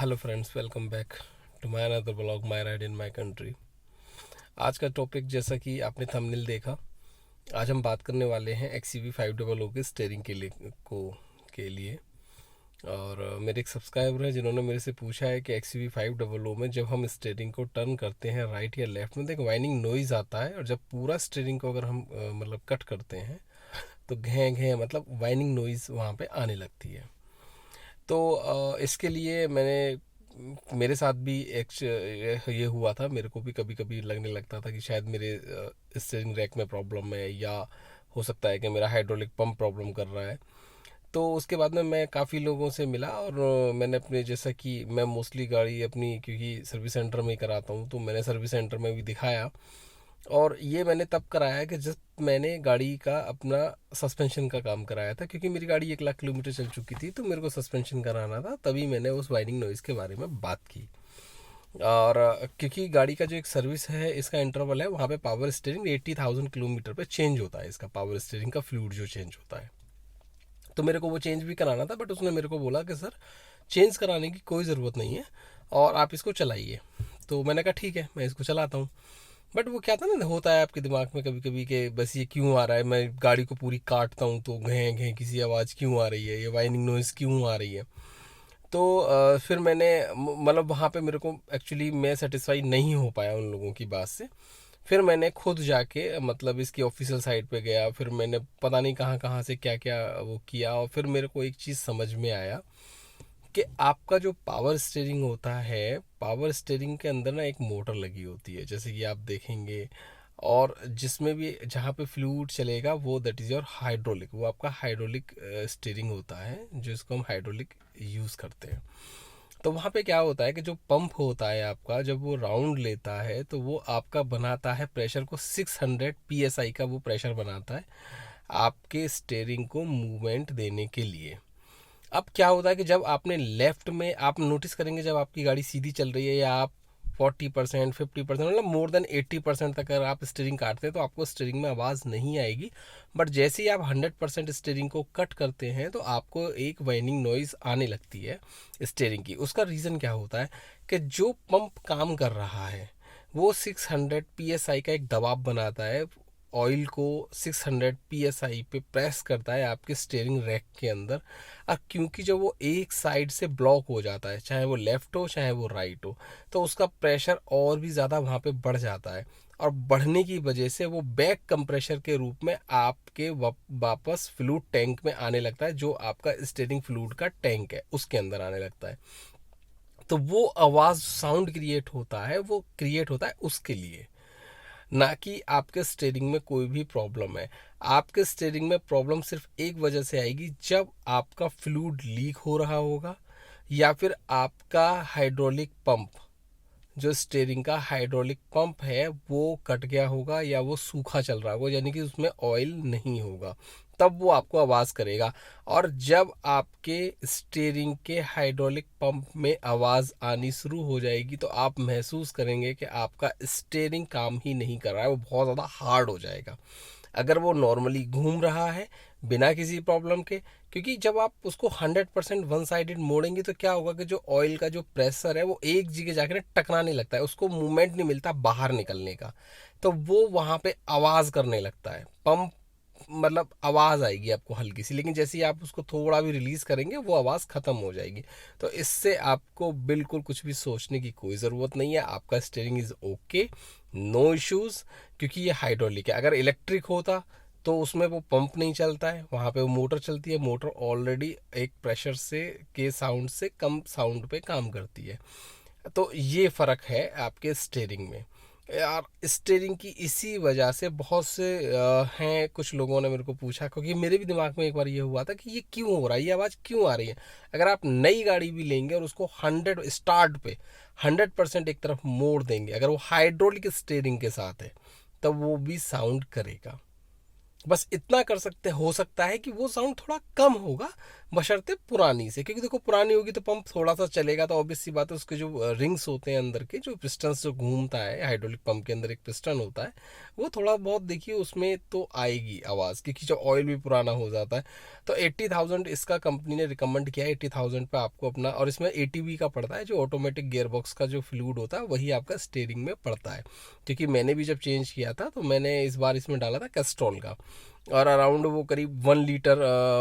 Hello friends, welcome back to my another blog my ride in my country. आज का topic, जैसा कि आपने थंबनेल देखा, आज हम बात करने वाले हैं XUV 500 के स्टीयरिंग के लिए। और मेरे एक सब्सक्राइबर हैं जिन्होंने मेरे से पूछा है कि XUV 500 में जब हम स्टीयरिंग को टर्न करते हैं राइट या लेफ्ट में, तो एक वाइनिंग नॉइज़ आता है, और जब पूरा स्टीयरिंग को अगर हम मतलब कट करते हैं तो घें घें मतलब वाइनिंग नॉइज़ वहाँ पे आने लगती है। तो इसके लिए मेरे साथ भी एक ये हुआ था। मेरे को भी कभी कभी लगने लगता था कि शायद मेरे स्टीयरिंग रैक में प्रॉब्लम है, या हो सकता है कि मेरा हाइड्रोलिक पंप प्रॉब्लम कर रहा है। तो उसके बाद में मैं काफ़ी लोगों से मिला, और मैंने अपने, जैसा कि मैं मोस्टली गाड़ी अपनी क्योंकि सर्विस सेंटर में ही कराता हूँ, तो मैंने सर्विस सेंटर में भी दिखाया। और ये मैंने तब कराया कि जब मैंने गाड़ी का अपना सस्पेंशन का काम कराया था, क्योंकि मेरी गाड़ी 1 लाख किलोमीटर चल चुकी थी, तो मेरे को सस्पेंशन कराना था। तभी मैंने उस वाइनिंग नॉइज़ के बारे में बात की। और क्योंकि गाड़ी का जो एक सर्विस है, इसका इंटरवल है, वहाँ पे पावर स्टीयरिंग 80,000 किलोमीटर पे चेंज होता है। इसका पावर स्टीयरिंग का फ्लूइड जो चेंज होता है, तो मेरे को वो चेंज भी कराना था। बट उसने मेरे को बोला कि सर, चेंज कराने की कोई ज़रूरत नहीं है, और आप इसको चलाइए। तो मैंने कहा ठीक है, मैं इसको चलाता हूँ। बट वो क्या था ना, होता है आपके दिमाग में कभी कभी कि बस ये क्यों आ रहा है, मैं गाड़ी को पूरी काटता हूँ तो घें घें किसी आवाज़ क्यों आ रही है, ये वाइनिंग नॉइज़ क्यों आ रही है। तो फिर मैंने मतलब वहाँ पे मेरे को एक्चुअली मैं सेटिस्फाई नहीं हो पाया उन लोगों की बात से। फिर मैंने खुद जाके मतलब इसकी ऑफिशियल साइट पे गया, फिर मैंने पता नहीं कहाँ कहाँ से क्या क्या वो किया, और फिर मेरे को एक चीज़ समझ में आया कि आपका जो पावर स्टीयरिंग होता है, पावर स्टीयरिंग के अंदर ना एक मोटर लगी होती है, जैसे कि आप देखेंगे। और जिसमें भी जहाँ पे फ्लूइड चलेगा, वो दैट इज़ योर हाइड्रोलिक, वो आपका हाइड्रोलिक स्टीयरिंग होता है, जो इसको हम हाइड्रोलिक यूज़ करते हैं। तो वहाँ पे क्या होता है कि जो पंप होता है आपका, जब वो राउंड लेता है तो वो आपका बनाता है प्रेशर को, 600 PSI का वो प्रेशर बनाता है आपके स्टीयरिंग को मूवमेंट देने के लिए। अब क्या होता है कि जब आपने लेफ्ट में, आप नोटिस करेंगे जब आपकी गाड़ी सीधी चल रही है, या आप 40% 50% मतलब मोर देन 80% तक अगर आप स्टीयरिंग काटते हैं, तो आपको स्टीयरिंग में आवाज़ नहीं आएगी। बट जैसे ही आप 100% स्टीयरिंग को कट करते हैं, तो आपको एक वाइनिंग नॉइज़ आने लगती है स्टीयरिंग की। उसका रीज़न क्या होता है कि जो पंप काम कर रहा है, वो 600 PSI का एक दबाव बनाता है, ऑयल को 600 PSI पे प्रेस करता है आपके स्टीयरिंग रैक के अंदर। अब क्योंकि जब वो एक साइड से ब्लॉक हो जाता है, चाहे वो लेफ़्ट हो चाहे वो राइट हो, तो उसका प्रेशर और भी ज़्यादा वहाँ पे बढ़ जाता है। और बढ़ने की वजह से वो बैक कंप्रेशर के रूप में आपके वापस फ्लूइड टैंक में आने लगता है, जो आपका स्टीयरिंग फ्लूइड का टैंक है उसके अंदर आने लगता है। तो वो आवाज़ साउंड क्रिएट होता है, वो क्रिएट होता है उसके लिए, ना कि आपके स्टीयरिंग में कोई भी प्रॉब्लम है। आपके स्टीयरिंग में प्रॉब्लम सिर्फ एक वजह से आएगी, जब आपका फ्लूइड लीक हो रहा होगा, या फिर आपका हाइड्रोलिक पंप, जो स्टीयरिंग का हाइड्रोलिक पंप है, वो कट गया होगा, या वो सूखा चल रहा होगा, यानी कि उसमें ऑयल नहीं होगा, तब वो आपको आवाज़ करेगा। और जब आपके स्टीयरिंग के हाइड्रोलिक पंप में आवाज़ आनी शुरू हो जाएगी, तो आप महसूस करेंगे कि आपका स्टीयरिंग काम ही नहीं कर रहा है, वो बहुत ज़्यादा हार्ड हो जाएगा। अगर वो नॉर्मली घूम रहा है बिना किसी प्रॉब्लम के, क्योंकि जब आप उसको 100% वन साइडेड मोड़ेंगे, तो क्या होगा कि जो ऑयल का जो प्रेशर है, वो एक जगह जाकर टकराने लगता है, उसको मूवमेंट नहीं मिलता बाहर निकलने का। तो वो वहाँ पे आवाज़ करने लगता है पंप, मतलब आवाज़ आएगी आपको हल्की सी, लेकिन जैसे ही आप उसको थोड़ा भी रिलीज़ करेंगे, वो आवाज़ ख़त्म हो जाएगी। तो इससे आपको बिल्कुल कुछ भी सोचने की कोई ज़रूरत नहीं है, आपका steering is okay, no issues. क्योंकि ये हाइड्रोलिक है, अगर इलेक्ट्रिक होता तो उसमें वो पंप नहीं चलता है, वहाँ पे वो मोटर चलती है, मोटर ऑलरेडी एक प्रेशर से के साउंड से कम साउंड पे काम करती है। तो ये फ़र्क है आपके स्टीयरिंग में। यार, स्टीयरिंग की इसी वजह से बहुत से हैं, कुछ लोगों ने मेरे को पूछा, क्योंकि मेरे भी दिमाग में एक बार ये हुआ था कि ये क्यों हो रहा है, ये आवाज़ क्यों आ रही है। अगर आप नई गाड़ी भी लेंगे और उसको 100% एक तरफ मोड़ देंगे, अगर वो हाइड्रोलिक स्टीयरिंग के साथ है, तब वो भी साउंड करेगा। बस इतना कर सकते, हो सकता है कि वो साउंड थोड़ा कम होगा बशर्ते पुरानी से, क्योंकि देखो पुरानी होगी तो पंप थोड़ा सा चलेगा, तो ऑब्वियस सी बात है उसके जो रिंग्स होते हैं अंदर के, जो पिस्टन्स जो घूमता है हाइड्रोलिक पंप के अंदर एक पिस्टन होता है, वो थोड़ा बहुत देखिए उसमें तो आएगी आवाज़, क्योंकि जब ऑयल भी पुराना हो जाता है। तो 80,000 इसका कंपनी ने रिकमेंड किया है, 80,000 पे आपको अपना, और इसमें ATV का पड़ता है, जो ऑटोमेटिक गियरबॉक्स का जो फ्लूइड होता है वही आपका स्टीयरिंग में पड़ता है। क्योंकि मैंने भी जब चेंज किया था तो मैंने इस बार इसमें डाला था कैस्ट्रॉल का, और अराउंड वो करीब 1 लीटर,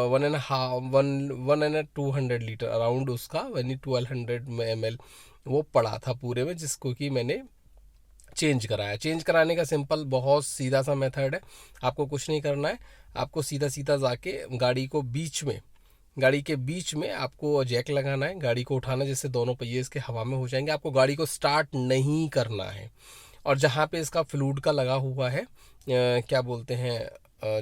1.5 1 1 200 लीटर अराउंड उसका, यानी 1200 ml वो पड़ा था पूरे में, जिसको कि मैंने चेंज कराया। चेंज कराने का सिंपल बहुत सीधा सा मेथड है, आपको कुछ नहीं करना है। आपको सीधा सीधा जाके गाड़ी के बीच में आपको जैक लगाना है, गाड़ी को उठाना, जिससे दोनों पहिए इसके हवा में हो जाएंगे। आपको गाड़ी को स्टार्ट नहीं करना है, और जहाँ पे इसका फ्लूइड का लगा हुआ है, क्या बोलते हैं,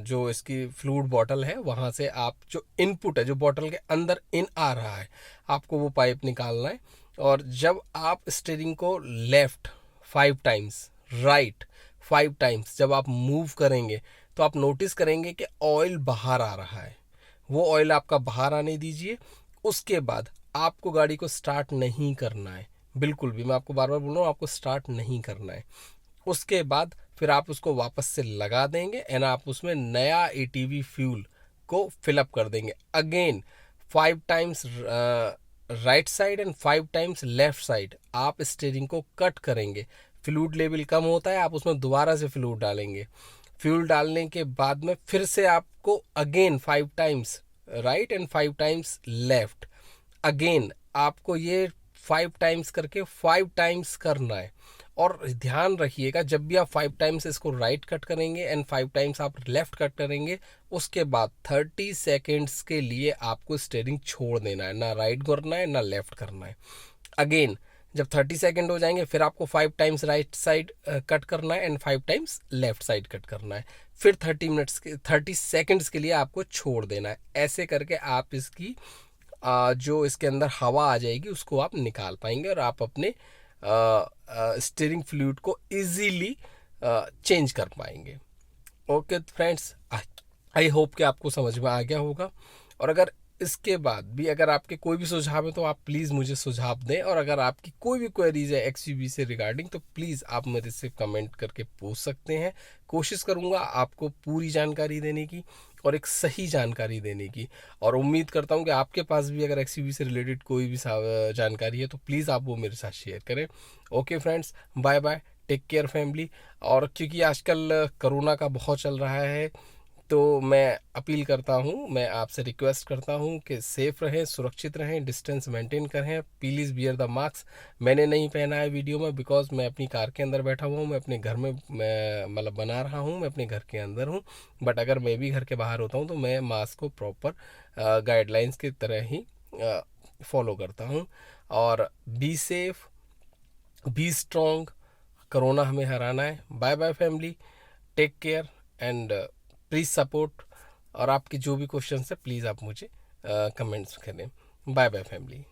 जो इसकी फ्लूइड बॉटल है, वहाँ से आप जो इनपुट है, जो बॉटल के अंदर इन आ रहा है, आपको वो पाइप निकालना है। और जब आप स्टीयरिंग को लेफ्ट 5 टाइम्स, राइट 5 टाइम्स जब आप मूव करेंगे, तो आप नोटिस करेंगे कि ऑयल बाहर आ रहा है। वो ऑयल आपका बाहर आने दीजिए। उसके बाद आपको गाड़ी को स्टार्ट नहीं करना है, बिल्कुल भी, मैं आपको बार बार बोल रहा हूँ, आपको स्टार्ट नहीं करना है। उसके बाद फिर आप उसको वापस से लगा देंगे एंड आप उसमें नया ATV फ्यूल को फिलअप कर देंगे। Again 5 times right side and 5 times left side आप स्टीयरिंग को कट करेंगे। फ्लूइड लेवल कम होता है, आप उसमें दोबारा से फ्लूइड डालेंगे। फ्यूल डालने के बाद में फिर से आपको again 5 times right and 5 times left, again आपको ये 5 टाइम्स करके 5 टाइम्स करना है। और ध्यान रखिएगा, जब भी आप 5 टाइम्स इसको राइट कट करेंगे एंड 5 टाइम्स आप लेफ्ट कट करेंगे, उसके बाद 30 सेकेंड्स के लिए आपको स्टीयरिंग छोड़ देना है, ना राइट करना है ना लेफ्ट करना है। अगेन जब 30 सेकेंड हो जाएंगे, फिर आपको 5 टाइम्स राइट साइड कट करना है and 5 times left side cut करना है। फिर 30 सेकेंड्स के लिए आपको छोड़ देना है। ऐसे करके आप इसकी जो इसके अंदर हवा आ जाएगी उसको आप निकाल पाएंगे, और आप अपने स्टीयरिंग फ्लूइड को इजीली चेंज कर पाएंगे। ओके फ्रेंड्स, आई होप कि आपको समझ में आ गया होगा। और अगर इसके बाद भी अगर आपके कोई भी सुझाव है तो आप प्लीज़ मुझे सुझाव दें, और अगर आपकी कोई भी क्वेरीज है XUV से रिगार्डिंग, तो प्लीज़ आप मेरे से कमेंट करके पूछ सकते हैं। कोशिश करूँगा आपको पूरी जानकारी देने की और एक सही जानकारी देने की, और उम्मीद करता हूँ कि आपके पास भी अगर XUV से रिलेटेड कोई भी जानकारी है तो प्लीज़ आप वो मेरे साथ शेयर करें। Okay friends, bye bye, take care family. और क्योंकि आजकल कोरोना का बहुत चल रहा है, तो मैं अपील करता हूँ, मैं आपसे रिक्वेस्ट करता हूँ कि सेफ़ रहें, सुरक्षित रहें, डिस्टेंस मेंटेन करें, प्लीज़ बियर द मास्क। मैंने नहीं पहना है वीडियो में, बिकॉज मैं अपनी कार के अंदर बैठा हुआ हूँ, मैं अपने घर में मैं मतलब बना रहा हूँ, मैं अपने घर के अंदर हूँ। बट अगर मैं भी घर के बाहर होता हूँ तो मैं मास्क को प्रॉपर गाइडलाइंस की तरह ही फॉलो करता हूँ। और be safe, be strong, corona हमें हराना है। Bye bye family, take care and please support. और आपके जो भी क्वेश्चंस है प्लीज़ आप मुझे कमेंट्स करें। Bye bye family.